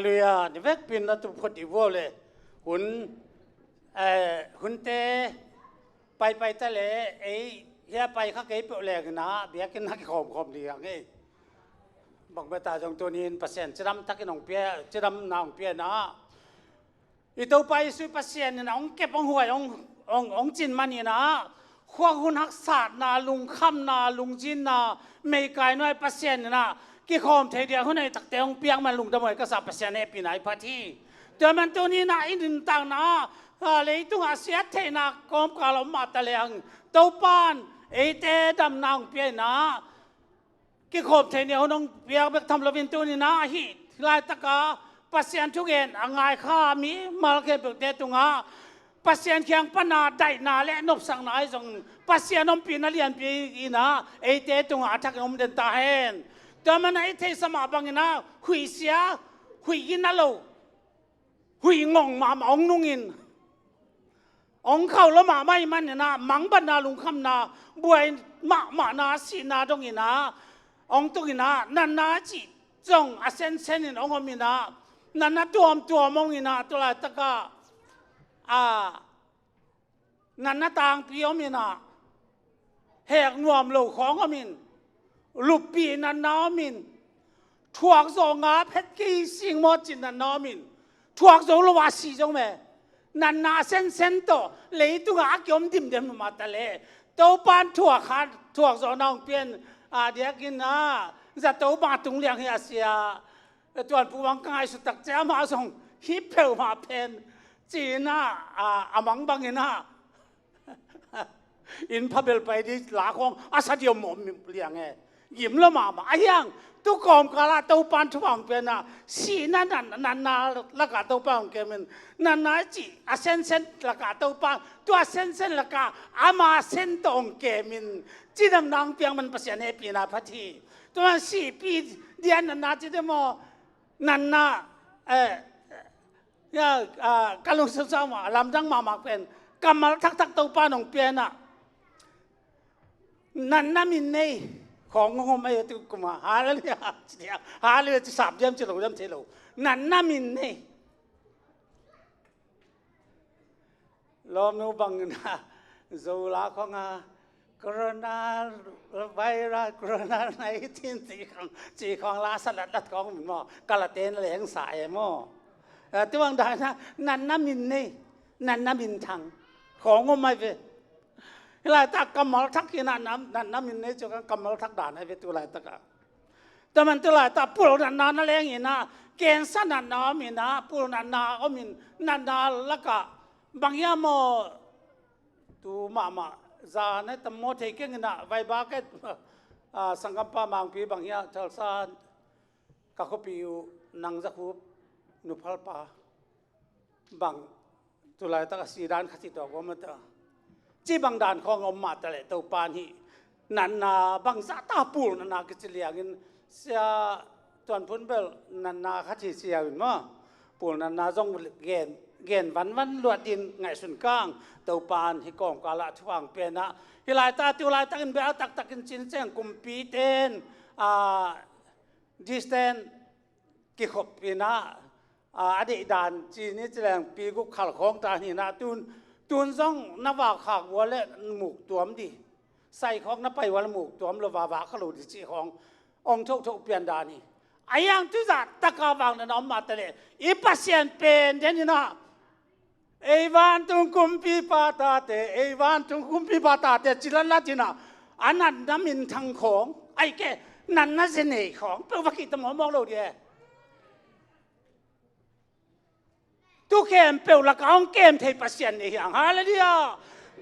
เรียนเวกปินนัตุพอดีวัวเลยหุ่นเตไปทะเลเฮียไปข้าเก็บแหลกนะเบียกินนักขมเดียงบอกไปตาจงตัวนี้เปอร์เซ็นต์จะดำทักกินองเปียจะดำนางเปียนะอีตัวไปซื้อเปอร์เซ็นต์นะองเก็บองหวยองจินมันนี่นะขวาหุ่นหักศาสตร์นาลุงคำนาลุงจินนาไม่ไกลน้อยเปอร์เซ็นต์นะกี่คมเทียหุ่นในตักเตงเปียงมันลุงดมวยก็สับเปอร์เซ็นต์ปีไหนพัที่แต่มันตัวนี้นะอินต่างนะเลยตัวอาเซียเทนักกรมการลมาตะเลียงตัวปานเตดำนางเปียนะกี่คมเทียหุ่นเปียงไปทำระวินตัวนี้นะฮิลายตะกาเปอร์เซ็นต์ทุกเอ็นอ่างไงข้ามีมาเก็บเด็ดตรงอ่ะเปอร์เซ็นต์เคียงปนาได้นาและนบสังนายจงเปอร์เซ็นต์นมปีนาเลียนปีนะเตตรงอ่ะทักนมเดินตาเห็นแต่มันเทสมาบังนะหุยเสียหุยกินนั่นโลหุยงงมาองนุ่งินองเข้าแล้วมาไม่มันนะมังบันนาลุงคำนาบวยมานาสีนาตรงนี้นะองตรงนี้นะนันนาจีจงอาเซนเซนินองมินะนันนาตัวมองนี้นะตัวอะไรตะกานันนาต่างเปียวมินะแหกนวมโลของอมินลูกปีนันนามินทวกโซงาเพชรกีสิงมอจินนันนามินทวกโซลวาสีจงแม่นันนาเซนโตเลยตุงอาเกี่ยมดิมมาตะเลตัวปานทวกขาทวกโซนองเปลี่ยนเดียกินนะจะตัวปานตุงเลี้ยงเฮียเสียตัวผู้วังกายสุดตักเจ้ามาส่งฮิปเพลมาเพนจีน่ามังบังเงินะอินพับเบลไปที่หลาของอาซาเดียมมเลี้ยงยิ้มละมาไอ้ยังตุกอมกาลาตัวปานทวังเป็นนะสีนั่นนาละกาตัวปานเกมินนันนาจีอาเซนละกาตัวปานตัวเซนละกาอามาเซนตองเกมินจีดำนางเปียงมันเปลี่ยนให้ปีนาพัทีตัวสี่ปีเดียนนันนาจีดมอนันนาการลงศึกษาว่าลำดังมาเป็นกำมาทักตัวปานของเปียนะนันนามินเน่ของงงไม่ตุกมาหาเลยจะสับเยี่ยมจะหลงเยี่ยมเทโลนั่นน่ามินนี่ลมนูบังนะโซลาของโคโรนาไวรัสโคโรนาในที่จีของลาสลัดของมันมอกาลเตนเหลงสายมอตัวงได้นะนั่นน่ามินนี่นั่นน่ามินทังของงงไม่เป็นหลายตากำมลทักกินน้ำมินเนี่ยจะกำมลทักด่านให้เป็นตัวหลายตากแต่มันตัวหลายตาปูรนันนานั่นเองอีนะเกณฑ์สันนันนามินะปูรนันนาก็มินนันนาแล้วก็บางอย่างโมตัวมาจานเนี่ยตั้มโมเทกินนะไว้บ้าแค่สังกัปปะบางปีบางอย่างเท่าซานก็เขาปีอยู่นังจักรูนุพัลปาบางตัวหลายตาสีด้านขัดติดต่อว่ามันตัวจีบางด่านของอมมาตะเลตัวปานีนันนาบางซาตาปูนันนากิจเลียงินเสียตอนพ้นเบลนันนาขัดเสียวินมั้งปูนันนาจงเกณฑ์วันลวดดินไงส่วนกลางตัวปานให้กองกาละทวงเป็นนะที่ลายตาตัวลายตากินเบลตักกินจินเจ้งกุมปีเตนดิสเตนกิขบปีนะอดีตด่านจีนนี่แสดงปีกุขัลของตาหินาตูนซ่องนับว่าขากวัวและหมูกตัวมดีใส่ของนับไปวันหมูกตัวมละว่าขลุ่ยจีขององทุกเปลี่ยนดานี่ไอ้ยังทุจัดตะกาวังนั้นออกมาตะเลอีปัสเซียนเป็นเดนี่นะเอวันตุงคุมปีปาตาเตเอวันตุงคุมปีปาตาเตจิลันละจินะอันนั้นน้ำมินทางของไอ้แกนั่นน่ะเสน่ห์ของเป็นวักกิตมอมองเราเดียทุกเกมเปลวละก้องเกมเทปัสเซียนนี่อย่างฮะเลยเดีย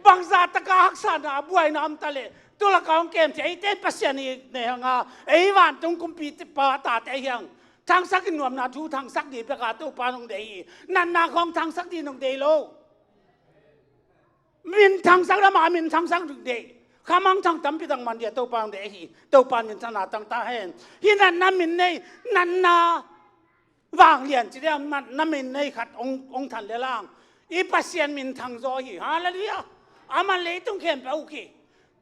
บางซาตะกาฮักษานาบวยน้ำทะเลตัวละก้องเกมเทเทปัสเซียนนี่เนี่ยฮะไอ้วันตรงกุมปีปาตาเตยยังทางสักหน่วมนาทูทางสักดีประกาศตัวปานองเดียนันนาของทางสักดีนองเดียโลมินทางสักละมามินทางสักนองเดียข้ามังทางตั้มพิทังมันเดียตัวปานเดียฮีตัวปานมินทนาตั้งตาเห็นที่นันนามินในนันนาวางเรียนจีเดียมันน้ำมินในขัดองทันเลล่างอีปัสเซียนมินทางโซฮีฮาเลลูยาอามันเลยต้องเข้มไปโอเค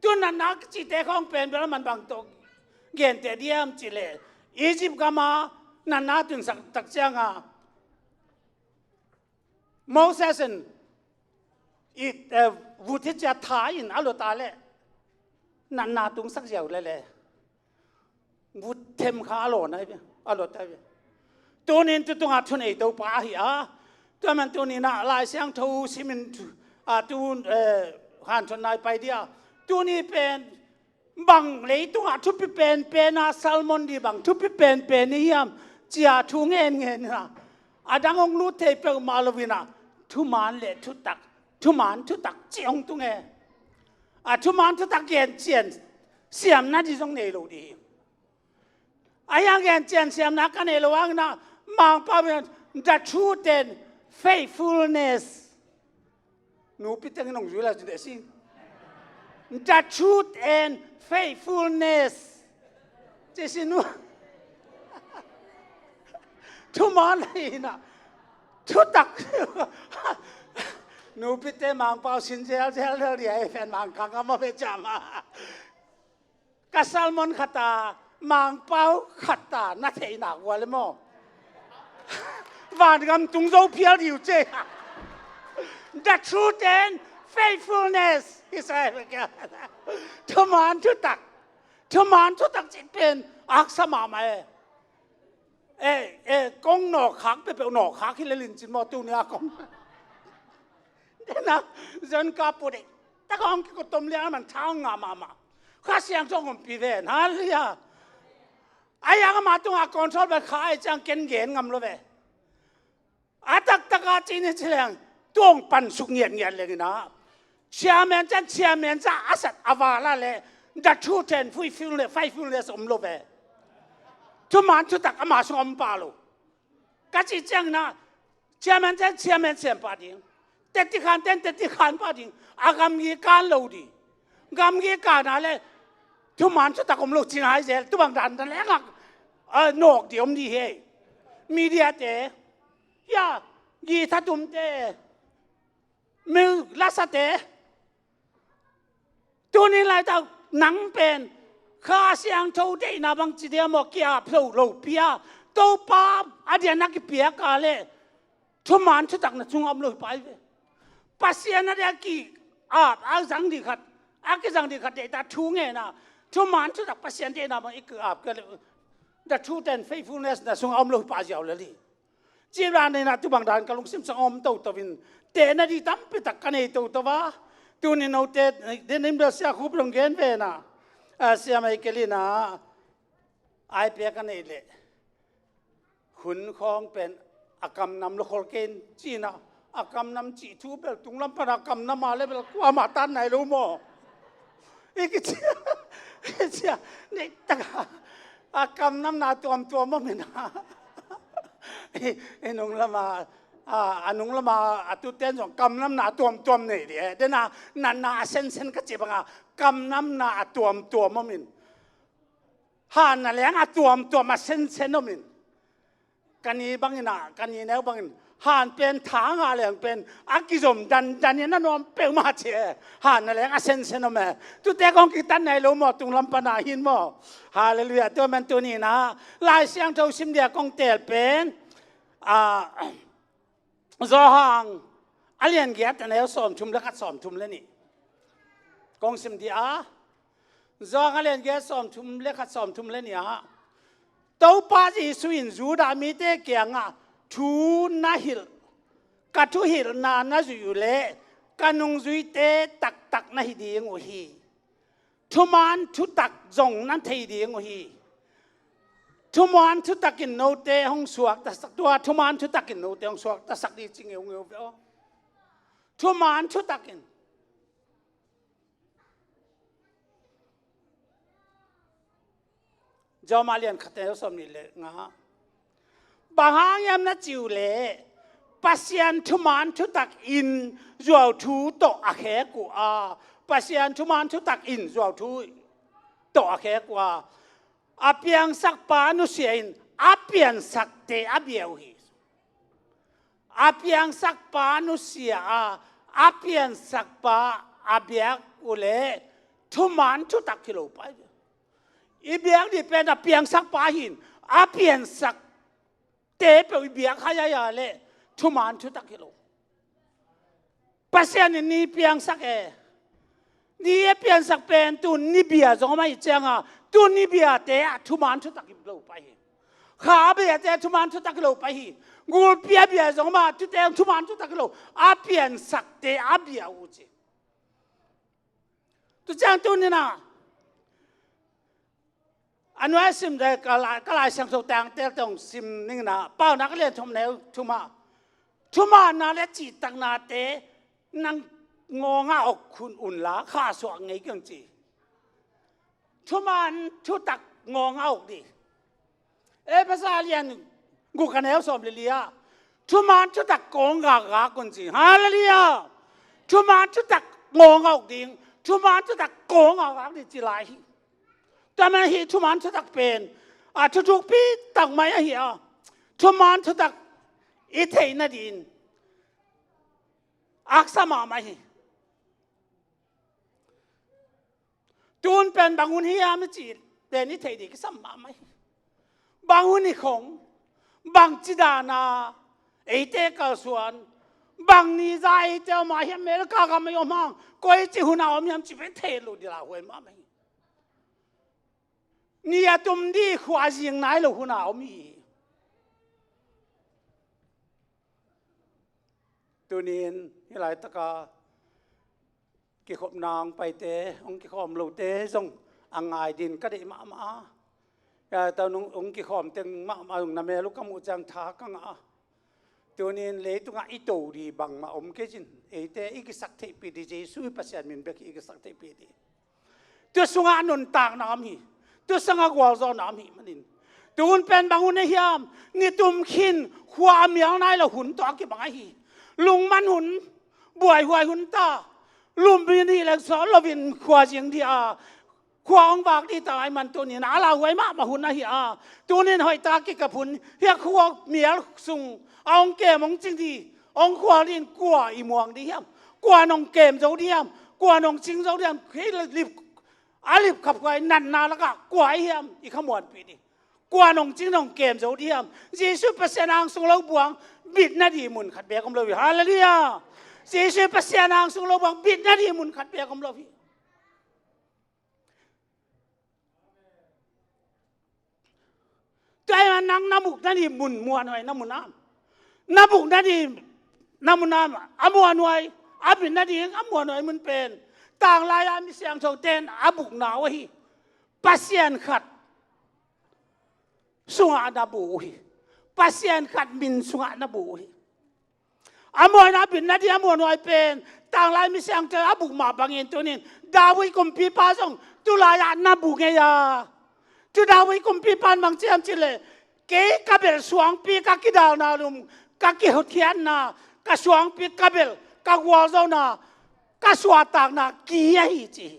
ตัวนั้นนักจีเตของเป็นแล้วมันบางตัวเกณฑ์แต่เดียมจีเลอียิปต์ก็มา นั่นน่าถึงสักตักเจียงอ่ะโมเสสอีวุฒิจะท้ายอินอารมณ์ตาเล่นั่นน่าถึงสักเจียวเลยวุฒิเทมข้าอารมณ์นะพี่อารมณ์ตาพี่ตัวนี้ตัวงาทุนไอตัวป้าเหียตัวมันตัวนี้น่ะลายเสียงทูซิมินตัวหันชนนายไปเดียวตัวนี้เป็นบังเลยตัวทุบเป็นอาซัลมอนดีบังทุบเป็นนี่ยามเจียทุงเงินนะดังองรู้เทปมาลวินะทุมันเละทุตักทุมันทุตักเจียงตุงทุมันทุตักเย็นเจียนเสียมนั่นที่ตรงนี้รู้ดียังเย็นเจียนเสียมนักกันเอลวังนะมังป้าเป็น the truth and faithfulness หนูพิจารณาหนูอยู่แล้วจุดสิ the truth and faithfulness 这是หนูทุมันเลยนะทุตักหนูพิจารณามังป้าสินเจ้าเจ้าเรื่องนี้แฟนมังคังก็มาเป็นจามากัสซัลมอนขัตตามังป้าขัตตานักเทนักวัวเลยมั้งวันกันตุงโจเพียรอยู่เจ้ the truth and faithfulness ที่ใช่ไหมแกทุมันทุตักจิตเป็นอักษรมาไหมกงหนอกขักเป็นหนอกขักที่ลินจินมอตูเนี่ยกงเดี๋ยวนะจนกาปุริตะกองก็ต้มเลี้ยงมันท้างงามาข้าเสียงจงผมปีเวนฮะเลยอะยังมาตัวก่อนชอบไปขายจังเก่งเก่งงำเลยเว้ยตะกาจีนเชียงตัวปั่นสุกเงียนเลยนะเชียร์แมนจ้าอาสัตอาวาลาเลยดัชชูเทนฟิลเลยสมเลยเว้ยทุมันทุตักอามาสมปาลูก็จีจังนะเชียร์แมนเสียงปาดิงเต็ดที่ขันปาดิงกำยี่การลูดีกำยี่การอะไรทุมันทุตักอมลูจีนหายเจลทุบังดันนั่นแหละนกเดี๋ยวมีเฮมีเดียเตยายีทัดุมเตมิลลาสเตตัวนี้อะไรต่างหนังเป็นข้าเสียงเท่าได้นะบางทีเดียวมอกยาพลูโลเปียตัวป้าอดีตนักเปียกาเลทุมันทุตักนะจุงอมลูไปปัสยานาเดียกีจังดีขัดจังดีขัดเดต้าทุงเงินะทุมันทุตักปัสยาเดนะบางอีกก็เลยthe truth and faithfulness นะส่งอมลูไปเจ้าเลยจีรานี่นะทุบังดานกลุงซิมส่งอมตัวตวินเตนะดีตั้มไปตักกันเอตัวว่าตัวนี้เราเตเดนิมเดเสียคุบลงเงินเวนะเสียไม่เกลีนะไอเปียกันเอเลยขุนคองเป็นอากรรมนำลูกคนเกณฑ์จีนะอากรรมนำจีทูเบลตุงลำปนากรรมนำมาเลยเบลกว่ามาตันไหนรู้มั้งอีกเจ้านี่ตั้งกำน้ำนาตัวมั่งไม่นะนุ่งละมานุ่งละมาตุเต้นสองกำน้ำนาตัวนี่เดี๋ยวเดี๋ยวนาเส้นก็เจ็บอ่ะกำน้ำนาตัวมั่งมินหานั่นแหละตัวมาเส้นมั่งมินกันนี้บางนะกันนี้แนวบางหานเป็นทางอะไรเป็นอากิจมดันเนี่ยนั่นว่าเปลมาเชหานนั่นแหละเส้นนั่นแหละตุเต้ของกิตันไหนรู้มั้งตุงลำปนาหินมั้งฮาเลลูยาตัวมันตัวนี้นะลายเสียงเท่าซิมเดียกองเตลเป็นจอหางอเลียนเกียรติเนี่ยสอมชุมแล้วก็สอมชุมแล้วนี่กองซิมเดียจอหางอเลียนเกียรติสอมชุมแล้วก็สอมชุมแล้วนี่ฮะตัวป้าจีสุอินจูดามีเตเกียงทูน่าหิลกัทูหิลน่าจุยเล่กันุงจุยเตตักน่าหิดีงฮีทุมันทุตักจงนั่นทีดีงฮีทุมันทุตักกินโนเตห้องสวกแต่สักตัวทุมันทุตักกินโนเตห้องสวกแต่สักดีจริงเงี้ยวทุมันทุตักกินจอมาเรียนขัดเตลสมนิเลงะบางยามนั้นจิวเล่ปัสยันทุมันทุตักอินจวบทูโตอาแขกูปัสยันทุมันทุตักอินจวบทูโตอาแขกูอาเปียงสักปานุเสียอินอาเปียงสักเตอาเบียวฮีอาเปียงสักปานุเสียอาเปียงสักปาอาเบียกูเล่ทุมันทุตักกิโลไปอีเบียงนี่เป็นอาเปียงสักปาหินอาเปียงสัก เปียวเบียขายาเล่ทุมันชุตักกิโลภาษานี่เปียงสักนี่เปียงสักเป็นตุนนี่เบียจงไม่เจียงตุนนี่เบียเตะทุมันชุตักกิโลไปขาเบียเตะทุมันชุตักกิโลไปกูเปียเบียจงมาจุดเตะทุมันชุตักกิโลอาเปียงสักเตะอาเบียอูจีตุจังตุนนี่นะอันว่าซิมได้ก็ลายเสียงสุดแต่งเตะตรงซิมนี่นะเป้านักเรียนทุ่มแนวทุ่มนาและจีตังนาเตนังงงาอกคุณอุ่นละข้าสวงไงกังจีทุ่มันชุตักงงาอกดิภาษาเรียนกูกันแล้วสอบเรียทุ่มันชุตักงงากกุนจีฮาเลลียาทุ่มันชุตักงงาอกดิทุ่มันชุตักงงากดิจีไรแต่มันหิทุ่มันชุตักเป็นทุกปีตั้งไม่เหี้ยทุ่มันชุตักอีเทนดินอักษรมาไม่ตูนเป็นบางคนเฮียไม่จีแต่นี่เทดีก็สมาไม่บางคนนี่คงบางจิดานาไอเตกส่วนบางนี่ใจเจ้ามาเฮียเมริกาก็ไม่ยอมมั่งก็ไอจีหุ่นเอาเมียมจีเป็นเทลูดีละหัวมาไม่นี่ยตุ่มดีขวาจิงไหนลูหุ่นเอามีตัวนี้ที่หลายตะกากิขบนางไปเตะองกิขอมลูเตะส่งอ่างไงดินก็ได้มาแต่องกิขอมเต็งมาองนำเมลูกกมูจังทากังตัวนี้เลยตัวอีโตดีบังมาอมเกจินเตะอีกสักเทปีดีเจสุยปัสยามินเบกอีกสักเทปีดีตัวสุงานุนตากน้ำหีตัวสังกวาลจอน้ำหีมันดินตัวอุ่นเป็นบางอุ่นในยามนี่ตุ่มขินความเมียงนายละหุ่นตัวกี่บางหีลุงมันหุ่นบ่วยหวยหุ่นตาลุมพินีเล็กสอนเราเป็นขวาเสียงที่ขวาองบากที่ตายมันตัวนี้น่าเราไว้มาหุ่นนะเฮียตัวนี้หอยตากิกับหุ่นเฮียขวาเมียสุงเอาเกมองจริงที่องขวาลินกลัวอีมวงดีเฮียกลัวนองเกมเจ้าเดียมกลัวนองจริงเจ้าเดียมเฮ้ยรีบขับไว้นันนาแล้วก็กลัวเฮียมอีขมวดปีนี้กลัวนองจริงนองเกมเจ้าเดียม40%นางสุงเราบวงบิดนาดีมุนขัดเบียกำลังฮาเลลูยา40%นางสุงเราบวงบิดนาดีมุนขัดเบียกำลังใจมันนางน้ำบุกนาดีมุนมัวหน่อยน้ำมุนน้ำบุกนาดีน้ำมุนน้ำมัวหน่อยบิดนาดีมัวหน่อยมันเป็นต่างลายมีเสียงโฉเตนบุกหนาวฮีปัสยานขัดสุงอานาบุฮีpasien kat min sunga na buhi amo na bin na dia mo noi pen tang lai mi sang te abu ma bangin tunin dawi kum pi pa song tu la ya na bu nge ya tu dawi kum pi pan bang chiam chile ke kabel suang pi ka kidal na lum ka ki hothian na ka suang pi kabel ka wal zo na ka swa tak na ki ya hi chi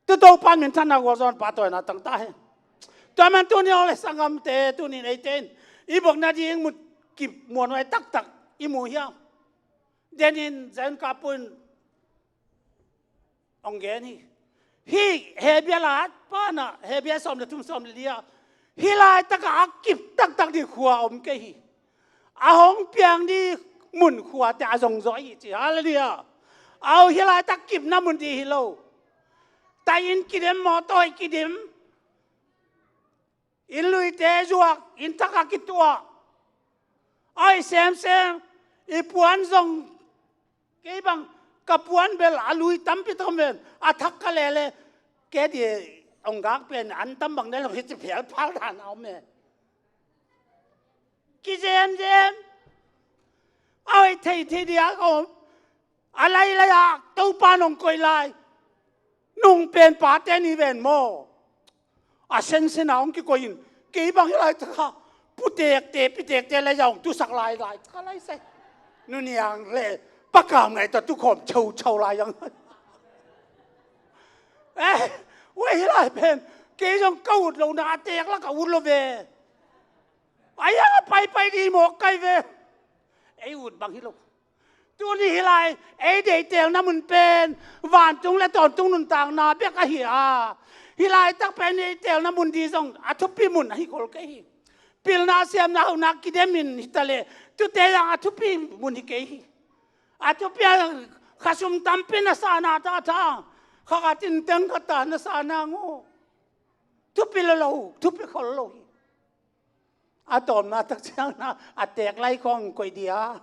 tu do pan min than na wal zon pa toy na tang ta heตัวมันตัวนี้เอาเลยสังคมเตะตัวนี้ไอเต้นอีบอกนาดีเองมุดกิบมวนไว้ตักอีหมูเหี้ยเดนินเซนกาปุนองเกนี่ฮีเฮเบียลาดป้าน่ะเฮเบียสอมเดทุ่มสอมเลียฮีลายตักอักกิบตักที่ขัวอมเกฮีอาหงเปียงดีหมุนขัวแต่อาจงจอยจีฮาเลเลียเอาฮีลายตักกิบน้ำมุนดีฮิโลแต่อินกิเดมมอต้อยกิเดมอินลุยเตจวกอินทักกิตัวไอ้เซมอีปวนซงเก็บังกับปวนเบลอาลุยตั้มพิทอมเบลอาทักกะเลเลแกดีองกักเป็นอันตั้มบังได้เราเห็นจะเพียรพาทานเอาเมกิเจมเอาไอ้ทีเดียวก็อะไรเลยอะตู้ปานองกอยลายนุ่งเป็นปาเตนีเวนโมเซนเอาองกี่คนกี่บางอะไรท่าผู้เด็กอะไรอย่างตุสักลายอะไรเสนู่นอย่างเลยประกาศไงแต่ทุกคนเช่าลายอย่างเว้ยอะไรเป็นกี่จังเกาเราหน้าเตกแล้วก็อุ่นเราเวไอ้ยังไปดีหมกไก่เวไอ้อุ่นบางทีเราตัวนี้อะไรไอ้เด็กเตียงน้ำมันเป็นหวานจุงและตอนจุงนุนต่างนาเปียกเหี่ยฮิลายตักเป็นเตียวน้ำมุนดีส่งทุบปีมุนฮิโคลเกฮี pilna siam na huna kidemin hitale tu te yang atupi munike atupi khasum tampi na sana ta ta khakatin teng kata na sana ngo tu pilalo tu pikholo atom na tak chang na atek lai kong koi dia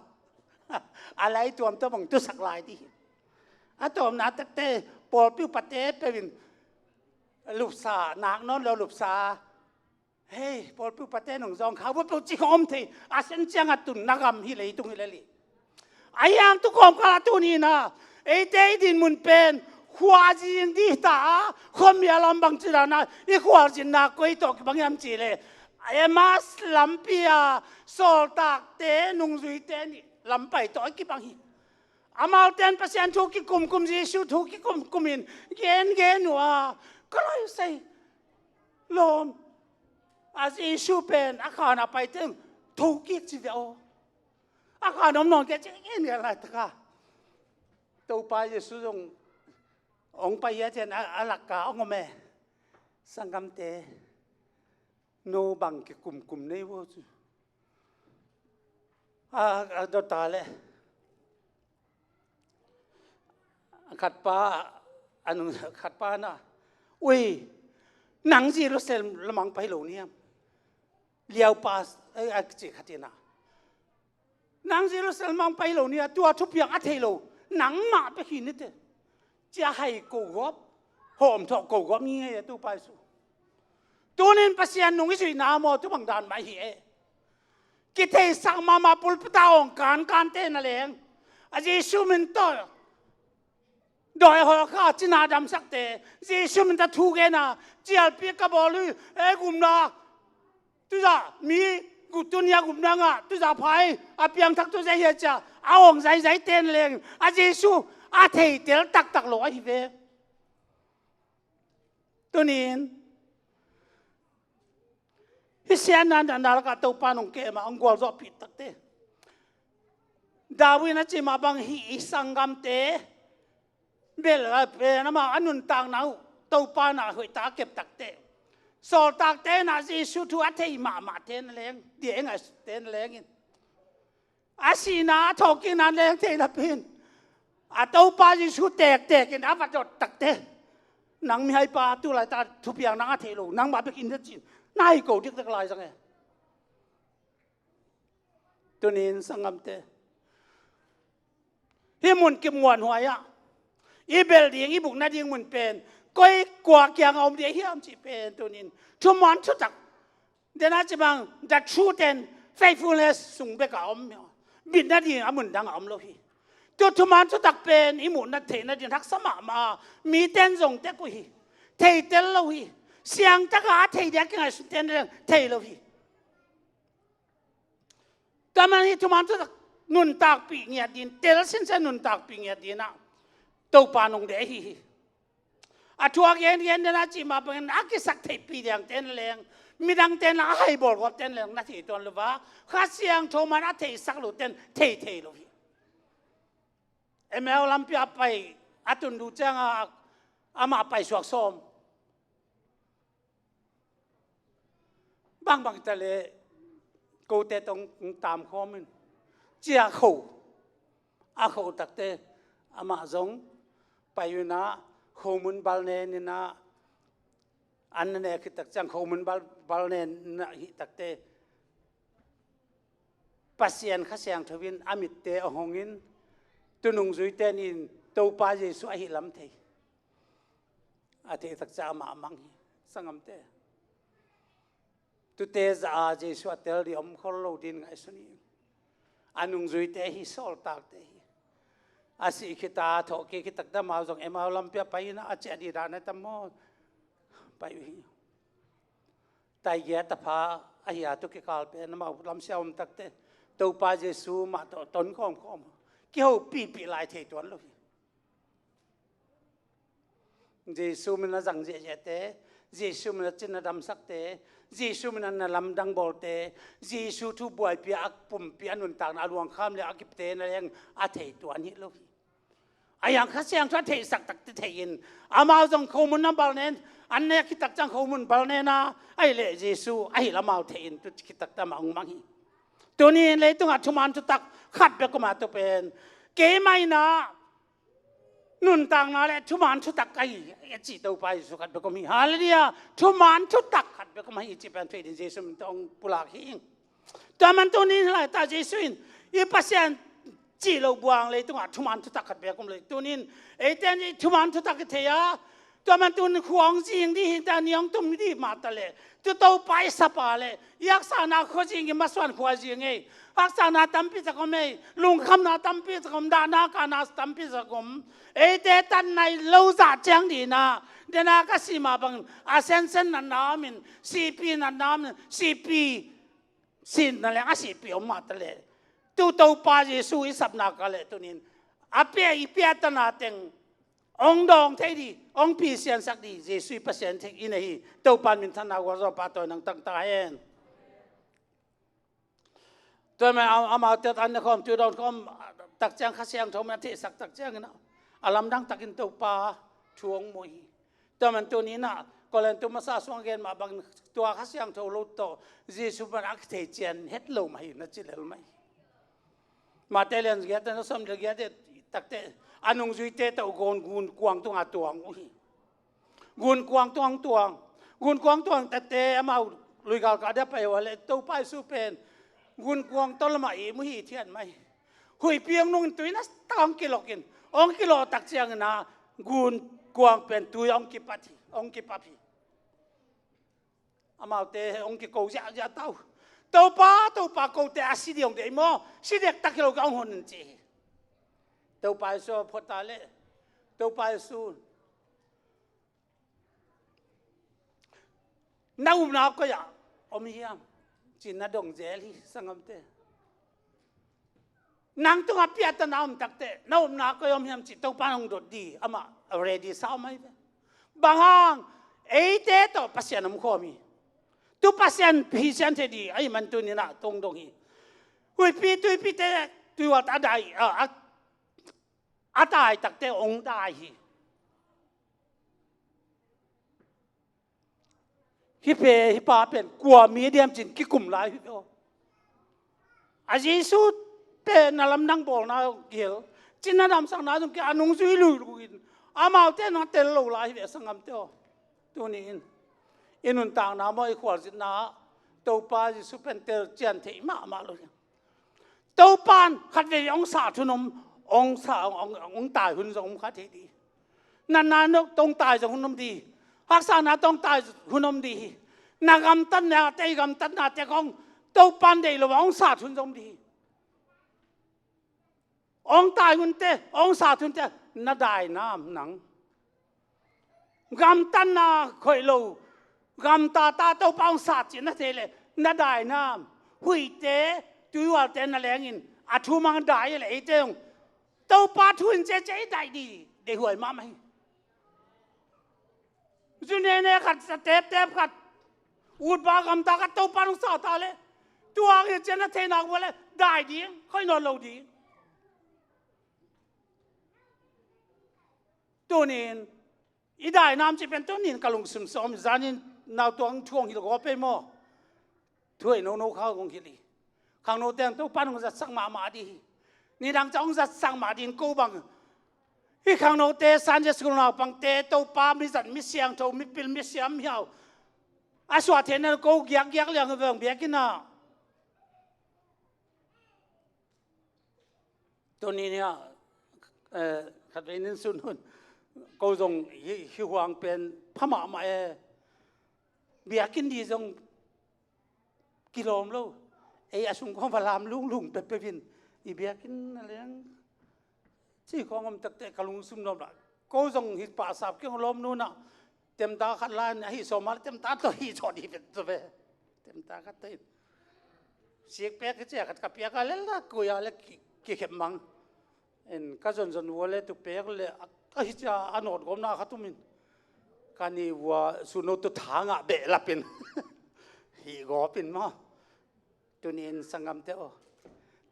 alai tuam to bang tu sak lai di atom na tak te pol piu pate pevin lup sa nak non lo lup sa hey pol piu pate nong zong kha wo chi khom the asen chang atun nagam hi lei tung hi le ayang tu khom kha tu ni na ei te din mun pen khwa jin di ta khom ya lam bang chi na i khwa jin na koi to bang yam chi le ai mas lampia sol tak te nung zui te ni lampai to ki bang hi amal ten pasien thu ki kum Jesu thu ki kumin gen wa kalai sai lom as Jesu pen akhana pai teng thu ki chi veo akhana non ke gen ga la ta to pa Jesu jong ong pa ya chen alaka ong me sangam te no bang ki kum nei wo chu do ta le khat pa anung khat pa na ui nang ji lo sel lamang pai lo niam liao pa ai chi khatina nang ji lo sel mang pai lo nia tua thu piang a thei lo nang ma pe hin ni te cha hai ko gop hom tho ko gop ni nge tu pai su tunin pasian nung isui na mo tu bang dan mai hi ki thei sang mama pul pta ong kan te na leng a Jesu min to doi ho kha china dam sak te Jesu min ta thu ge na chial pi ka bolu e gum na tu za mi gu tun ya gum na nga tu za phai a piang thak tu za he cha a ong zai ten leng a Jesu a thei tel tak lo hi ve tunin sian nan dan ka to panong ke ma angwal zo pit tak te dawi na chi ma bang hi sangam te bel pe na ma anun tang nau to pa na hoi ta kep tak te sol tak te na Jesu thu athei ma ten leng die nga ten leng in asina thokin nan leng te na pin a to pa Jesu tek in avat tak te nang mi hai pa tu lai ta thu piang nang a thei lo nang ma be kin chin nai ko dik tak lai sang e tunin sangam te hi mun kim wan huaya i bel ding i buk na ding mun pen koi kwa kyang om de hiam chi pen tunin thuman thu tak dena chi bang the truth and faithfulness sung be ka om bin na ding amun dang om lo hi tu thuman thu tak pen i mun na the na din thak sama ma mi ten jong te ku hi thei tel lo hi siang ta ka thei dia ka su ten le thei lo hi taman hi thuman thu tak nun tak pi nya din tel sin sa nun tak pi nya din na to pa nong de hi a thua gen na chi ma bang a ki sak thei pi diang ten leng mi dang ten a hai bol ko ten leng na thi ton lo wa kha siang tho man a thei sak lo ten thei lo hi emel lam pia pai atun du chang a ama pai suak som bang ta le cô te tong tam kho min chia khẩu a khẩu tak te ama zong payuna khomun balne ni na an ne ki tak chang khomun balne na hi tak te pasien kha siang thawin amit te ahongin tunung zui ten in to pa Jesu a hi lam thei a te tak cha ma mang hi sangam te tu te za Jesu atel di om khol lo din ngai suni anung zui te hi sol tak te hi asi kita tho ke ki tak da ma jong ema lam pia pai na a che di da na tam mo pai hi tai ge ta pha a ya tu ki kal pe na ma lam siam tak te to pa Jesu ma to ton khom ki ho pi lai thei ton lo Jesu min na jang je te Jesu min na chin na dam sak te Jesu min na lam dang bol te Jesu thu buai pi ak pum pi anun tang na luang kham le akip te na leng a thei tuan hi lo ayang kha siang thwa thei sak tak te thein amao jong khomun nam bal nen อันเนี้ยคิดตักจังเขามุนบาลเนนะไอ้เล่เยซูไอ้ละมาเทนตุคิดตักตามาองมังฮีตัวนี้เลยต้องอัดชุมันจุตักขัดเบกมาตัวเป็นเก๋ไม่นะนุนต่างนาแหละชุมันชุตักไอ้จีตัวไปสุขัดเบกมีฮาเลลูยาชุมันชุตักขัดเบกมาอีจีเป็นเฟดินเยซูมันต้องปุลาหิงแต่มันตัวนี้อะไรตาเยซูนยี่ปัสยันจีเราบวงเลยต้องอัดชุมันชุตักขัดเบกมาเลยตัวนี้ไอ้เต้นชุมันชุตักเทียตัวมันตัวขวางจริงที่แต่นี่ยังตุ้มดีมาตะเลยตัวโตไปสปาเลยยักษ์สานาขวจริงมาส่วนขวจริงไงยักษ์สานาตั้มพิจารณาลุงคำนาตั้มพิจารณาดานาคานาตั้มพิจารณาเอเดตันในเล่าจัดจังดีนะเดนาก็สิมาบังอาเซนเซนนั่นนามินซีพีนั่นนามินซีพีสินนั่นแหละซีพีออกมาตะเลยตัวโตไปเยซูอิสับนักกันเลยตัวนี้อาเปียอีเปียตันนาเต็งองดองเท่ดีองพีเสียนสักดีเยซูเปอร์เซ็นต์ที่อินฮีเต้าปานมินทนาวรปาตัวนังตั้งตาเองตัวมันเอามาเตือนอันนี้คอมจุดดอนคอมตักแจงข้าเสียงโทมันที่สักตักแจงนะอารมณ์ดังตักินเต้าปาช่วงมวยตัวมันตัวนี้นะก็เลยตัวมาซาสวงเกนมาบางตัวข้าเสียงโทลุตโตเยซูมันอักเทเจนเฮ็ดโลมาหินนัดจิเลลไม่มาเตลียนเกียร์แต่เราสมเด็จเกียร์ตักเตอันนงจุยเตตะโกนกุนกวางตัวตัวงกุนกวางตัวตัวกุนกวางตัวแต่เตะมาลุยกาลกาเดียไปว่าเลยตัวไปสู้เป็นกุนกวางต้นละมาอีมุฮีเทียนไหมหุยเปียงนุ่งตัวนั้นตั้งกิโลกินองกิโลตักเชียงนะกุนกวางเป็นตัวองกิปัติองกิปัพีอามาเตะองกิโกจะเต้าตัวป้าโกเตะสิเดียงเดมอสิเด็กตักกิโลกางหุ่นจีเต้าไปสู้พอตาเล่เต้าไปสู้น้าอุ้มน้าก็อยากอมยามจีนน่าดงเจลีสังคมเตนางตัวเปียตน้าอุ้มตักเตน้าอุ้มน้าก็ยอมยามจีเต้าไปองดดดีอามา ready สาวไหมบางห้างเอเตต่อปัสยาน้ำข้อมีตัวปัสยานพิเศษดีไอ้มันตัวนี้นะตรงฮีหุยปีตัวปีเตตัววัดอะไรอาตายตักเตองตายฮิเปฮิปาเป็นกลัวมีเดียมจินกิกุมลายฮิโออาเยซูเป็นนัลมนังบอกนาเกลจินนาดำสังนาจงกิอานุงซุยลุยลุยอามาเตนัเตลโลลายฮิเวสังกัมเตอตัวนี้อินุนต่างนาไม่ขวดจินนาตัวปาเยซูเป็นเตลเจียนเทมามาเลยตัวปานขัดเวรองศาทุนมองสาวองตายหุ่นทรงคัดดีนานๆต้องตายจากหุ่นนมดีฮักษานาต้องตายหุ่นนมดีนากำตันนาเตยกำตันนาเตกองตัวปันเดลวองสาทุนทรงดีองตายหุ่นเตองสาทุนเตน่าได้น้ำหนังกำตันนาคอยโลกำตาตัวปังสาจินนาเตเลน่าได้น้ำหุยเตตัวเตน่าแรงอินอาทูมังได้เลยไอ้เจ้าตัวปาทุนเจ๊ได้ดีเดี๋ยวหวยมาไหมจุนเนี่ยขัดสเต็ปขัดอุดบากำตาขัดตัวปานุสาวตาเลยตัวเงี้ยเจนเทนักว่าเลยได้ดีค่อยนอนเราดีตัวนี้อีได้น้ำจะเป็นตัวนี้กำลังซึมซ้อมจานินนาตัวช่วงที่เราไปมั่วถ้วยโนเข้าคงคิดดีข้างโนเตียงตัวปานุจะสักมาดีนี่ดังจ้องจัดสั่งมาดินกูบังที่ข้างโนเตสันจะสุนาบังเตตัวปามิจัดมิเสียงโตมิปิลมิเสียมเหี่ยวอาสวดเห็นนั่นกูเกียกเลี้ยงเรื่องเบียกินน่ะตัวนี้เนี่ยขัดเนินสุนุนกูจงหิวหวังเป็นพม่ามาเบียกินดีจงกิโลมโลไอ้อาสุงของพลามลุงเป็นพินอีเบียกินอะไรนั่งที่ของผมตักเตะกะลุงซุ่มนมละก็ส่งหิป่าสับเกี่ยวลมนู่นน่ะเต็มตาขัดลานหิสมาเต็มตาตัวหิจอดีเป็นตัวเต็มตาขัดเตะเสียกเปียกเจ้าขัดกับเปียกอะไรล่ะกูอยากเล็กกี่เข็มมังเอ็นก็จนวัวเล็กตัวเปียกเลยก็หิจาอันอดกบหน้าขัดตุ้มินการนี่วัวสุนทรทางอ่ะเบะละเป็นหิกอเป็นมั้งตัวนี้สังกัมเตอ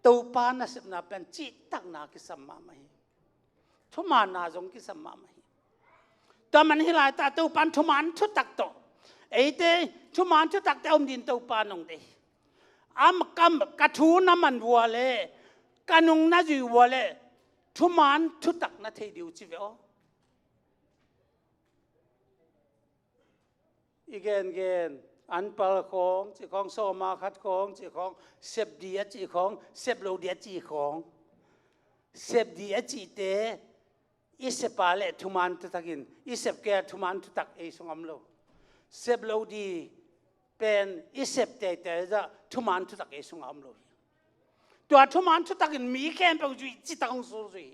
ตัวปานะสิบนาเป็นจิตตักนาคิสมาไม่ทุมานาจงคิสมาไม่ ตัวมันให้ลายตาตัวปันทุมันชุดตักโตไอ้เต้ทุมันชุดตักเต้อมดินตัวปานองเดอามกำกระทูน้ำมันวัวเลยกันงน่าจะวัวเลยทุมันชุดตักน่าเทียวจีเวออีกเกนอันปลของจีของโซมาคัดของจีของเซบดีจีของเซบโลดีจีของเซบดีจีเตอีเซปาเลทุมันทุตักินอีเซปแกทุมันทุตักเอสงอมโลเซบโลดีเป็นอีเซปเตจะทุมันทุตักเอสงอมโลตัวทุมันทุตักินมีแค่เป็นจุยจิตของสูจุย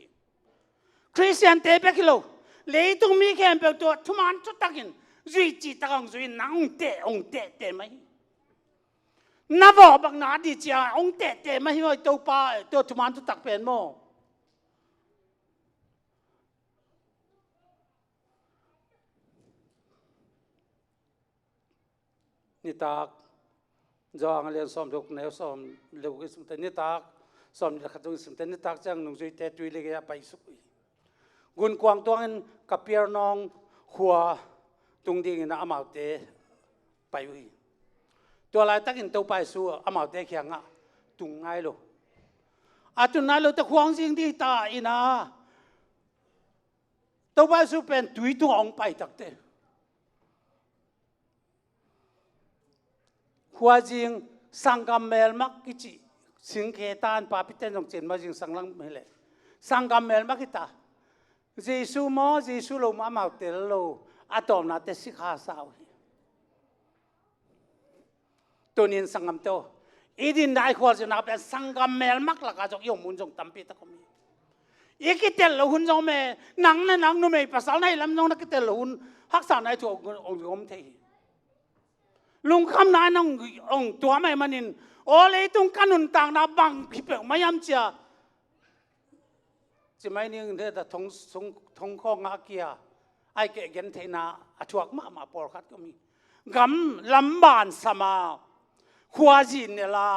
คริสเตียนเตเปกิโลเลยต้องมีแค่เป็นตัวทุมันทุตักินจุยจิตของจุยนังเตองเตไหมนับว่าบางนาดีจ้าองเตไหมว่าตัวป้าตัวทุมันทุตักเป็นโมนิตากจางเรียนสอมทุกแนวสอมเร็วกิสมแต่นิตากสอมจะขัดตุสมแต่นิตากจังนุ่งจุยเตตุยเลยก็ไปสุยกุนกวางตัวนั้นกับเปียร์นองหัวตรงดิ่งนะอามาเตไปวิตัวลายตักินตัวไปสู้อามาเตแข็งอ่ะตุงไงลูอาตุงไงลูแต่ควงสิ่งที่ตาอินะตัวไปสู้เป็นตุยตัวองไปตักเตหัวจริงสังกัมเมลมักกิจิสิงเกตานปาปิเตนจงเจนมาจริงสังลังเมลสังกัมเมลมักกิตาเจสูโมเจสูโลมามาเตลโลอาตอมนาเตสิกาสาวตัวนี้สังกัมโตอีดินได้ขวดจะนับเป็นสังกัมเมลมักละกาจกยมมุนจงตั้มปีตะกมีอีกิเตลโลหุนจงเมนังนั่นนังนู่นเมภาษาไหนลำจงนักกิเตลโลหุนฮักษาไหนถูกองค์เทลุงคำนายน้องตัวไม่มานินโอเลยตุงกันนุนต่างนาบังพิเปกไม่ยำเจ้าจะไม่เนี่ยเดี๋ยวทงข้องอาเกียไอเกะเกนเทนาอชวกมาปอลคัดก็มีกำลำบานสมาขวาจินเนี่ยละ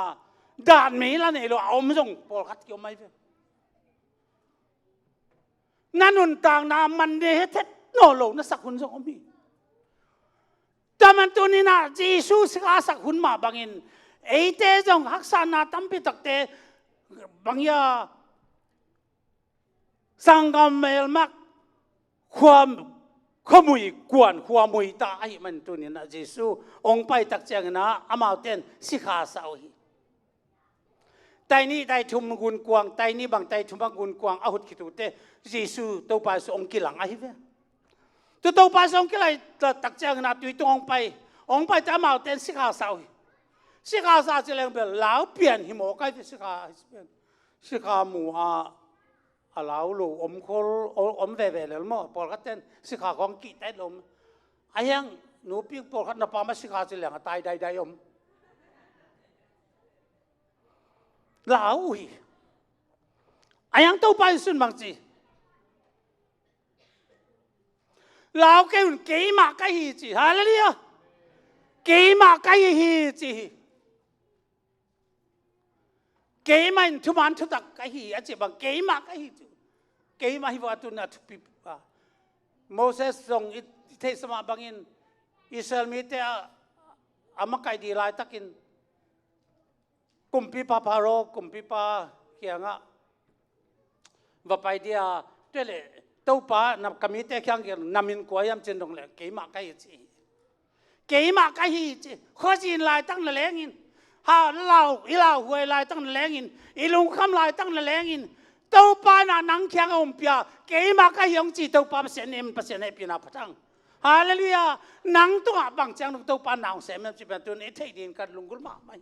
ด่านมีละเนี่ยเราเอาไม่ส่งปอลคัดก็ไม่เป็นนั่นนุนต่างนามันเดเทศโนโลนัสักคนส่งมีแต่มันตัวนี้นะจีซูสกาสักหุ่นมาบางอินไอเตจงฮักษานาตั้มปิตักเตบางยาสังกัมเมลมักความขมุยกวนความมุยตาไอมันตัวนี้นะจีซูองไปตักเจงนะอามาเตนสิกาสาวฮีแต่นี่ได้ทุมกุนกวางแต่นี่บางแต่ทุมกุนกวางอาหุดคิดตัวเตจีซูตัวไปสองกิหลังไอเวตัวไปสองกิเลยตักเจงนะตัวตัวองไปจะมาเต้นสิกาสาวสิกาสาวจะเลี้ยงเป็นเหลาเปลี่ยนหิมะก็จะสิกาหมูเหลาลูอมโคอมเว่เลยมั้งพอเขาเต้นสิกาของกีเต้นลมไอ้ยังหนูปิ้งพอเขาหน้าปามาสิกาจะเลี้ยงตายได้อมเหลาอีไอ้ยังตัวไปสุดบางทีเราเกี่ยวกับกี่มากี่ฮีจีฮะเลยอ่ะกี่มากี่ฮีจีกี่มันทุมันทุตักกี่ฮีอาจจะบางกี่มากี่ฮีจีกี่มาฮิวาตุนัทปิปะโมเสสส่งเทศมาบางอินอิสราเอลมีแต่อามากี่ดีไลตักินกุมพิปาพาโรกุมพิปาเกี่ยงอ่ะว่าไปเดียเจ้าเลยตัวป้านับกมิเตะแข่งกันนามินกวยามเจนดงเลยกี่มากี่จีกี่มากี่จีข้อจีนลายตั้งนั่นแหละงินฮาเราหวยลายตั้งนั่นแหละงินอีลุงคำลายตั้งนั่นแหละงินตัวป้าน่ะนังแข่งอมเปียกี่มากี่ยงจีตัวป้าเสียเนมเสียเนปีนาพังฮาเลลูยานังตัวบางจังตัวป้าหนาวเสียมันจะเป็นตัวนี้เที่ยนกันลุงกุลมาไม่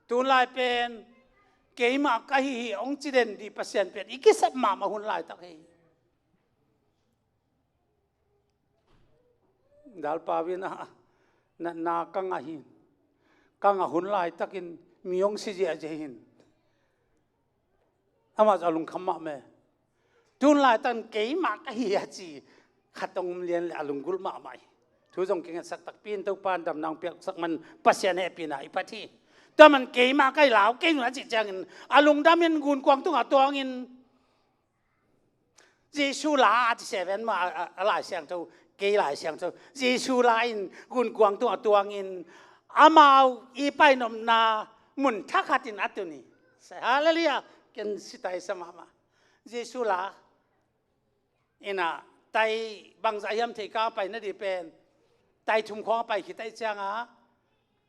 ตัวลายเป็นกี่มากี่องจีเดนดีเปอร์เซ็นต์เป็นอีกสักมาหุ่นลายตั้งให้ดัลปาวินากังอาหินกังอาหุ่นลายตักินมีองสิจิอาเจหินอามาจะลุงคำมาเมทุนลายตันเกยมากะฮิอาจีขัดตรงเรียนอลุงกุลมาไม่ทุจงเก่งสักตักปีนตัวปานดำนางเปียกสักมันปัสยาเนปีน่ะอีพัที่แต่มันเกยมากะเหลาเก่งนะจิตจังอลุงดามินกุลกวางตัวงิน耶稣来这边嘛来上头，给来上头，耶稣来คุณกวางตัวงินอามาอีไปนมนามุนทักขัดินอัตุนีฮาเลลูยากันสิตายสมามาเยซูลาอินะไตบางสายมเทก้าไปนั่นดีเป็นไตทุ่มข้อไปคิดไตเจียง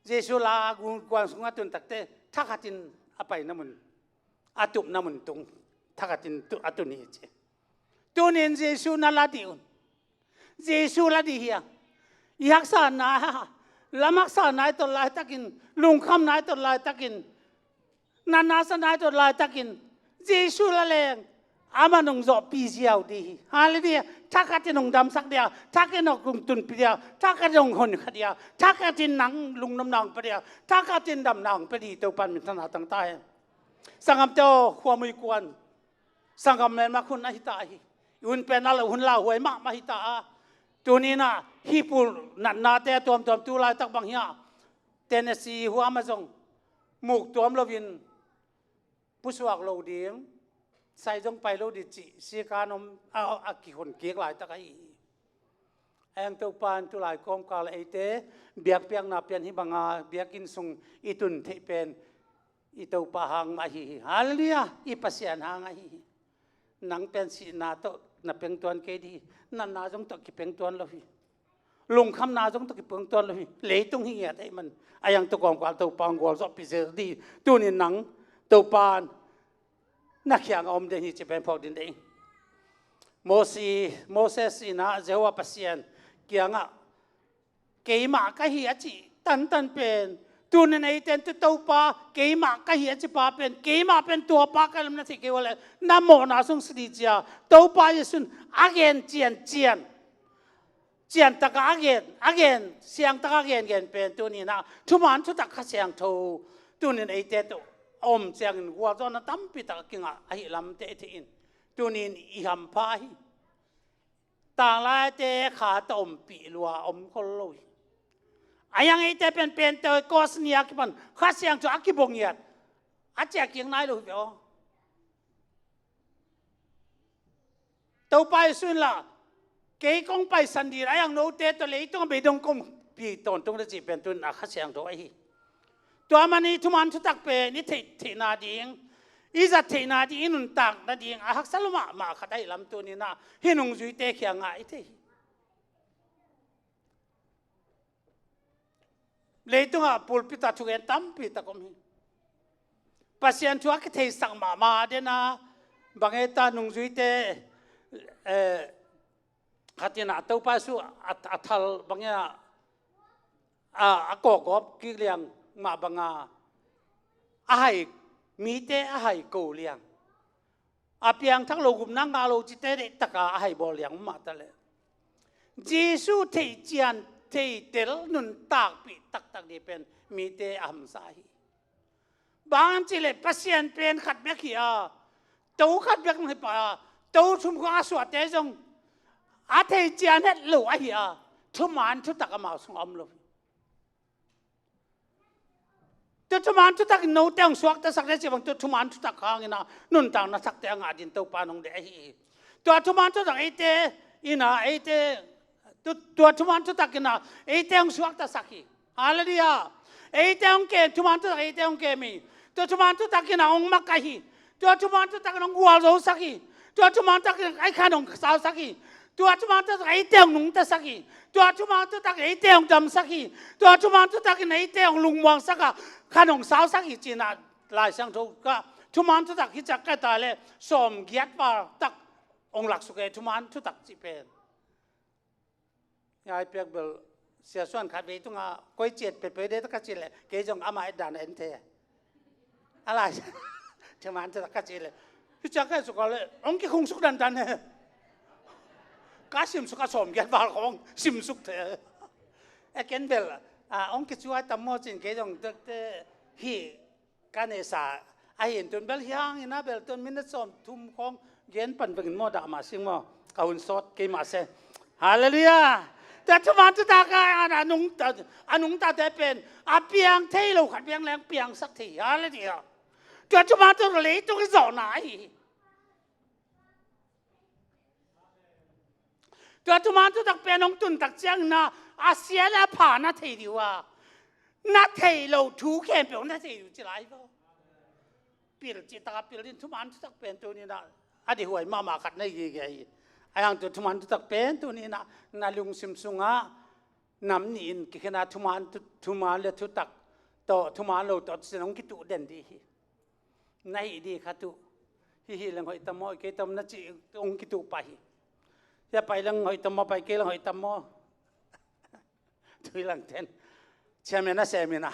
เยซูลาคุณกวางสุงอัตุนตักเตทักขัดินอไปน้ำมุนอัตุน้ำมุนตุงทักขัดินตุอัตุนีเจตัวนี้เยซูนั่นละดิอุนเยซูละดิเฮียยักษ์สานนาละมักษานายตัวลายตะกินลุงคำนายตัวลายตะกินนาสนายตัวลายตะกินเยซูละเลงอามันงจบปีเดียวดีฮาเลลูยาถ้ากันงดำสักเดียวถ้ากันงกุงตุนปีเดียวถ้ากันงคนขัดเดียวถ้ากันนังลุงน้ำนองปีเดียวถ้ากันดำนองปีดีตัวปันมิตรนาตั้งใต้สังคมเจ้าความมีกวนสังคมแม่มาคุณอหิตาหิอุ่นเป็นอะไรหุ่นลาหวยมากมาหิตาตัวนี้นะฮิปูนาเตตัวตัวลายตักบางเฮียเทนเนสซีหัวมาส่งหมูกตัวมลวินผู้สวักโลเดียงใส่จงไปโลดิจิสีกานมเอาอากิคนเกียกลายตักไอเอ็งตัวปานตัวลายกอมกาลไอเตเบียกเปียงนาเปียนฮิบังอาเบียกินส่งอิตุนเทเป็นอิตัวปะหางมาฮิฮาเลลูยาอิปัสยานหางไอนังเป็นสีนาโตนับเป็นตัวเกดีนั่นนาจงตกกิเป็นตัวเลยลุงคำนาจงตกกิเป็นตัวเลยเลยตรงนี้ไอ้มันไอ้ยังตัวกองกวาดตัวปางกวาดสอบพิเศษดีตัวนี้หนังตัวปานนักอย่างอมเดนี่จะเป็นพอดินเองโมเสสนะเจ้าว่าปัสยันเกี่ยงอ่ะเกี่ยมากะเฮียจีตันเป็นตัวนั้นไอ้เต็นตัวป้าเกี่ยมากะเฮียจีป้าเป็นเกี่ยมาเป็นตัวป้ากันมันสิเกี่ยวอะไรน้ำโมนาสงสติจ้าตัวป้าจะสุนอาเกนเจียนตะกอาเกนเสียงตะกอาเกนเป็นตัวนี้นะทุกวันทุกตะกเสียงทูตัวนี้ไอ้เต็นตัวอมเสียงวัวจนตั้มปิตะกิงอ่ะไอ้ลำเตะที่อินตัวนี้อีหำพายต่างลายเตะขาตอมปีลัวอมคนลุยไอ้ยังไอ้เตะเป็นตัวกอสเนียกิบันข้าเสียงจะอักกิบงเงียดอาจจะกิงไหนลุยเปล่าตัวไปสุดละเกี่ยกงไปสันดีไอ้ยังโน้ตเตะตัวเล็กต้องไปดงกงปีตอนตรงนั้นจีเป็นตัวนักข้าเสียงตัวไอ้ตัวมันนี่ทุกมันทุกตักเป็นนี่เทนาดิงอีจะเทนาดิงนุนตักนาดิงอาหักสลมาขัดได้ลำตัวนี้นะเห็นงจุยเตะเขียงไงเทเลยตัวปูลปิตาทุกเอ็นตั้มปิตาก็มีปัสยันชัวก็เทสังมาเดนะบางเอตานงจุยเตขัดยันตัวปัสสุอัฐลบางอย่างกอกบกิเลียงมาบังอาให้มีเตอาให้กูเลี้ยงอาเพียงทั้งโลกุมนังกาโลจิเตเดตกาอาให้บอเลี้ยงมาตะเลยเยซูเทจียนเทเตลนุนตากปีตักดีเป็นมีเตอัมสาฮีบางทีเลยปัสยันเป็นขัดเบียขี้ตัวขัดเบียกไม่ป่าตัวชุมกอาสวดเตจงอาเทจียนเฮ็ดหลัวเฮียทุมันทุตักมาสงอมลตัวทุมันทุตักโน้ตยังสวกแต่สักเรื่องบางตัวทุมันทุตักข้างนะนุ่นต่างนะสักแต่งอาดินตัวปานงเดฮีตัวทุมันทุตักไอเตอินะไอเตตัวทุมันทุตักนะไอเตยังสวกแต่สักฮีฮาเลลูยาไอเตยังเกทุมันทุตักไอเตยังเกมีตัวทุมันทุตักนะองมักกะฮีตัวทุมันทุตักนะวัวโรสักฮีตัวทุมันทุตักไอขานงสาวสักฮีตัวทุมันทุตักไอเตยังนุ่งแต่สักฮีตัวทุมันทุตักไอเตยังดำสักฮีตัวทุมันทุตักไอเตยังลุงวังสักขนมสาวสักอีจีน่าลายช่างทุกก็ทุมันทุกตักที่จะแก่ตายเลยสมเกียรติป่าตักองหลักสุเกทุมันทุกตักจีเป็นยายเปียกเบลเสียส่วนขัดไปตรงก้อยเจ็ดเป็นไปได้ตักจีเลยเกยจงอามาด่านเอ็นเทอะไรทุมันทุกตักจีเลยที่จะแก่สุกเลยองค์กี่คงสุกดันเนี่ยก้าสิมสุกสมเกียรติป่าของสิมสุกเถอะไอ้เกนเบลองค์กิจวัตรตั้มโมจินเกยจงตึกเตฮีกันเอสาไอเห็นตุนเบลยังอินะเบลตุนมินต์สมทุ่มของเย็นปั่นเป็นโมดามาซิงโมเอาหุ่นสดเกมาเซฮาเลลูยาแต่ทุกวันทุกตากายอานุงตาแต่เป็นอาเปียงเที่ยวขัดเปียงแรงเปียงสักทีฮาเลลูยาแต่ทุกวันทุกเลยต้องสอนไหน ตัวทุมันทุตักเป็นองตุนตักเจียงนะอาเซียและผ่านนาทีดีว่านาทีเราถูกแค่เปลี่ยนนาทีอยู่ที่ไรก็เปลี่ยนจิตตาเปลี่ยนทุมันทุตักเป็นตัวนี้นะอดีตหวยมาขัดในยี่ไงไอ้ยังตัวทุมันทุตักเป็นตัวนี้นะนาลุงซิมซุงะน้ำนินกิขนาทุมันเลทุตักต่อทุมันเราต่อสิ่งกิตุเด่นดีในดีขัตุฮิลังหอยตมอเกตมนัจิองกิตุไปอย่าไปลังหอยตมอไปเกลังหอยตมอทุยลังเทนเชมินะ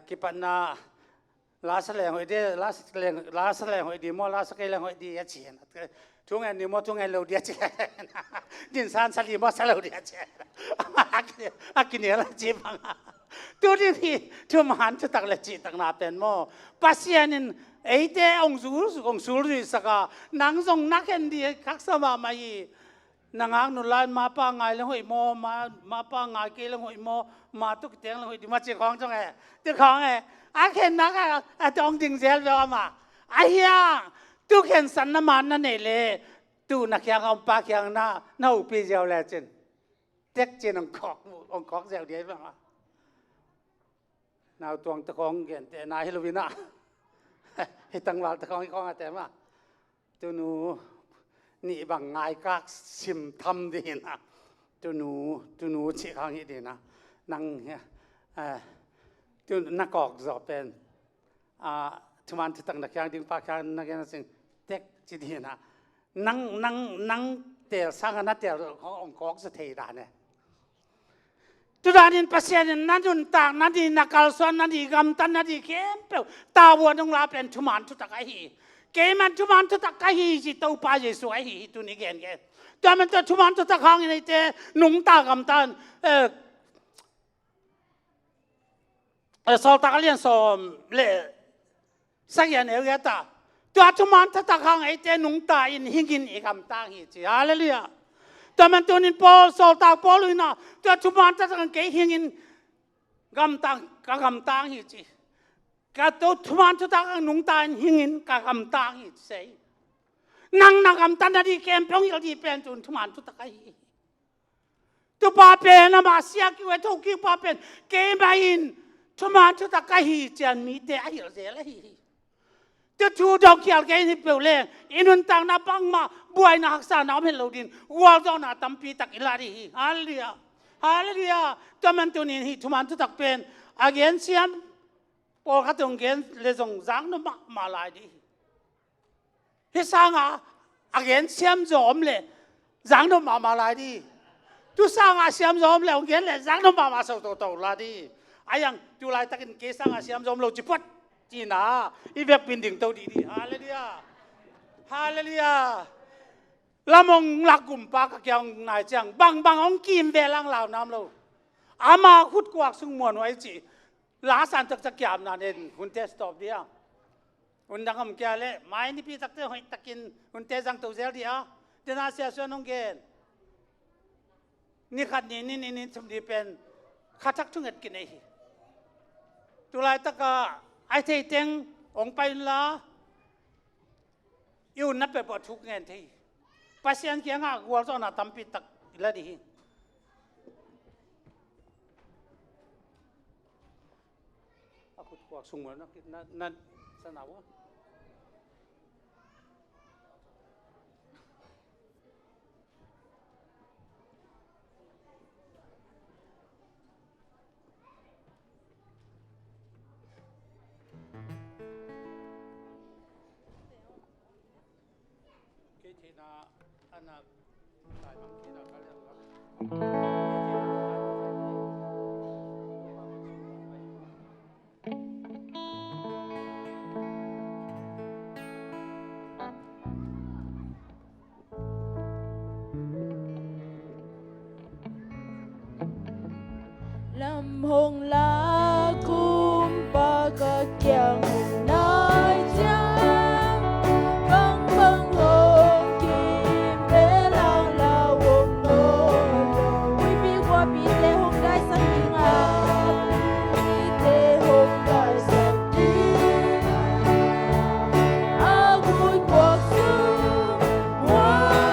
กิปันนาลาสเลงหอยดีลาสเลงหอยดีมอลาสเกลังหอยดียัดเชียนทุกงานนี่มอทุกงานเราเดียดเชียนดินซานสลีมอสเราเดียดเชียนอากินเนี่ยละจีบังตัวนี้ทุมหันจะตักเล็จีตักนาเป็นมอปัสยานินไอเดองสูริสกานังทรงนักเห็นดีคักสมาไม่นางนุลายมาป้างไงแล้วหอยมอมาป้างไงเกลหอยมอมาตุกเตียงแล้วหอยดีมาเจ้าของจังไงเจ้าของไงอาเห็นนักอะจองจริงเสียแล้วมาไอ้ยาตุกเห็นสันน้ำมันนั่นเองเลยตุนักยังเอาปากยังน่าอุปเจ้าแล้วจินเด็กจินองคอกเจ้าเดียวบ้างนาวตวงตะกองเก่งแต่นายฮิโลวินะให้ตั้งวัลตะกองให้กองแต่มาตัวหนูนี่บางง่ายกักชิมทำดีนะตัวหนูเชี่ยข้างนี้ดีนะนั่งเนี่ยตัวนักกอกสอบเป็นทุกวันที่ตั้งนักยังดึงปากยังนักยังสิ่งเด็กจีดีนะนั่งเต่สร้างนัดเต่ขององค์กรสเตดาเนี่ยทุกอย่างภาษาเนี่ยนั่นจุนต่างนั่นดีนักการสอนนั่นดีกำตันนั่นดีเข้มเปล่าตาวัวต้องลาเป็นทุมันทุกตะไคร้เกมันทุมันทุกตะไคร้จิตตัวป้าจะสวยตัวนี้เก่งแต่มันจะทุมันทุกตะครั้งในเจ้หนุ่มตากำตันสอลตาเลียนสอมเล่สักอย่างเดียวกันตัวทุมันทุกตะครั้งไอ้เจ้หนุ่มตาอินหิ้งกินอีกกำตังหิจิฮาเลลูยาแต่มันตัวนี้พอโซลตาพอลุยนะตัวทุมันจะต้องเกี่ยหิงินกำตังหิจีกับตัวทุมันจะต้องนุ่งตาหิงินกำตังหิเสยนั่งกำตันดีเกมพงยดีเป็นตัวทุมันจะต้องหิตัวป้าเป็นนะมาเสียกิวทุกิป้าเป็นเกมไปอินทุมันจะต้องหิจันมีแต่ไอ้เรื่องอะไรจะทูดอกเขียวแกนี่เปล่าเลยอินุนต่างนับบังมาบวยนักษาน้ำเป็นโลดินวัวจ้าหน้าตั้มปีตักอิลาดีฮาเลลูยาตัวมันตัวนี้ทุมันทุตักเป็นอาเกนเซียมพอเขาต้องเกนเลจงจังนมาลายดีฮิสังอาเกนเซียมจอมเลยจังนมาลายดีทุสังอาเซียมจอมเลยเกนเลยจังนมาสุดโตลาดีไอ้ยังจุลายตักอินเกสังอาเซียมจอมโลจิปัดจีน่าอีเว็บปินดิ่งตัวดีฮาเลลูยาละมงลักกุมปากกับยังนายจังบางองกิมเวลังเหล่าน้ำเราอามาขุดกวักซึ่งมวนไว้จีลาสันตักยามนั่นเองคุณเทสตอบเดียวคุณดังคำแก่เลยไม่นี่พี่ตักเตอร์ให้ตักินคุณเทสังตัวเซลเดียวเดน่าเสียส่วนน้องเกนนี่ขัดนี่สมดีเป็นขัดทักทุ่งเอ็ดกินไอ้ตุลายตะกะไอ้เที่ยงองไปละอยู่นับเป็นปทุกเงินที่ภาษาอังกฤษงาวัวจ้าหน้าตั้มปีตักละดีaku kuat semua nak senawa kita anak tayang kita kalian Lâm hồn lá cung ba ca chẳng nói chăng vâng vâng hồn kim bé lao lao hồn nô quý vị qua bị tê hồn đại sắc tình bị tê hồn đại sắc tình vui cuộc sống hoa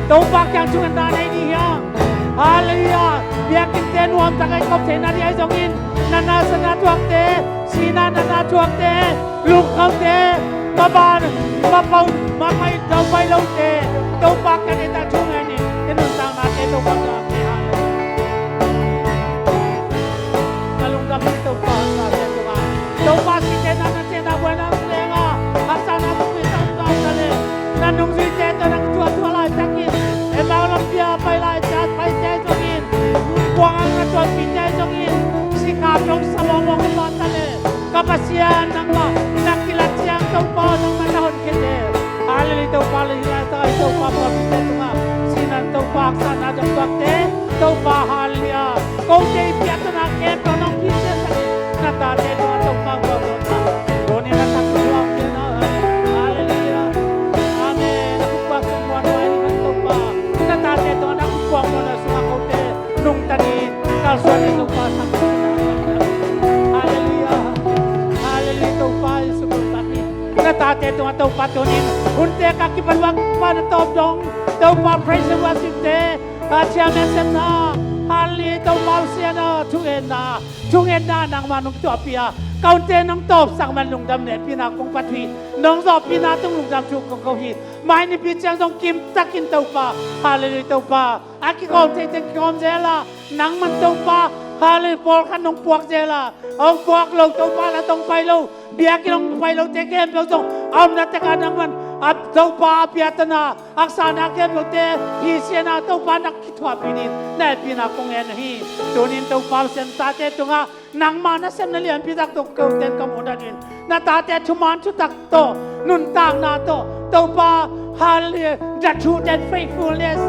tau pa kyang chung na nei ni ya hallelujah bia kin te nuam ta kai kop the na ri ai jong in nana sana tuak te sina nana tuak te luk kham te ma ban ma pau ma mai tau pai lo te tau pa ka ne ta chung ai ni te nun tang na te tau pa ka te kalung da tau pa sa te tau pa si te na te na buena lenga asana tu pe tau tau na le nanung si te to nang tua lai takin e ma lam pia pai lai chat pai te jong in buang ang to pi te jong in si ka long sa mo ko ta le kapasian nang ma nakilat siang tau pa nang manahon ke te alili tau pa le la ta tau pa pa te tu ma sinan tau pa sa na jong tak te tau pa halia ko te pia ta na ke to nang pi te sa na ta te no tau pa ko ta do ni na tak luang ke na haleluya amen aku pa semua no ai ni tau pa na ta te to na ku kuang mo na sa ko te nung tani kal so ni tau pa sa haleluya haleluya tau pa su ko ta ni na ta te to tau pa to ni unte ka ki palwang pa na top dong tau pa praise and worship te ka chia me sem na hali tau pa sia na chung en na nang manung to pia kaunte nang top sang man lung dam ne pina kong patwi nong zo pina tung lung dam chu kong ko hi mai ni pi chang dong kim takin tau pa haleluya tau pa aki kom te kom jela nang man tau pa haleluya pol kan nong puak jela ong puak lo tau pa la tong pai lo bia ki nong pai lo te kem lo tong am na te ka nang man ap tau pa piatana aksana kem lo te hi siana tau pa nak kitwa pinin na pina kong en hi tunin tau pa sen ta te tunga nang mana sem na lian pi tak to ko ten ka modanin na ta te chuman chu tak to nun tang na to tau pa haleluya the truth and faithfulness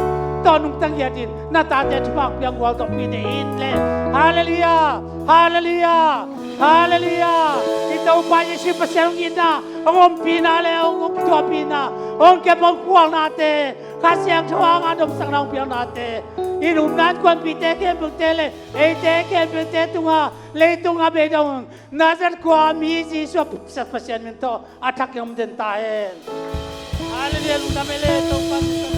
to nung tang yadin na ta te chumak piang wal to pi ne in le haleluya haleluya haleluya itau pa yesu pa selong ina ong pina le ong to pina ong ke pong kuang na te kasyang chuang adom sang nang piang na te inum nan kwan pi te ke bu te le e te ke bu te tunga le tunga be dong nazar kwa mi ji so sa pasien min to atak yom den ta en haleluya lu na mele to pa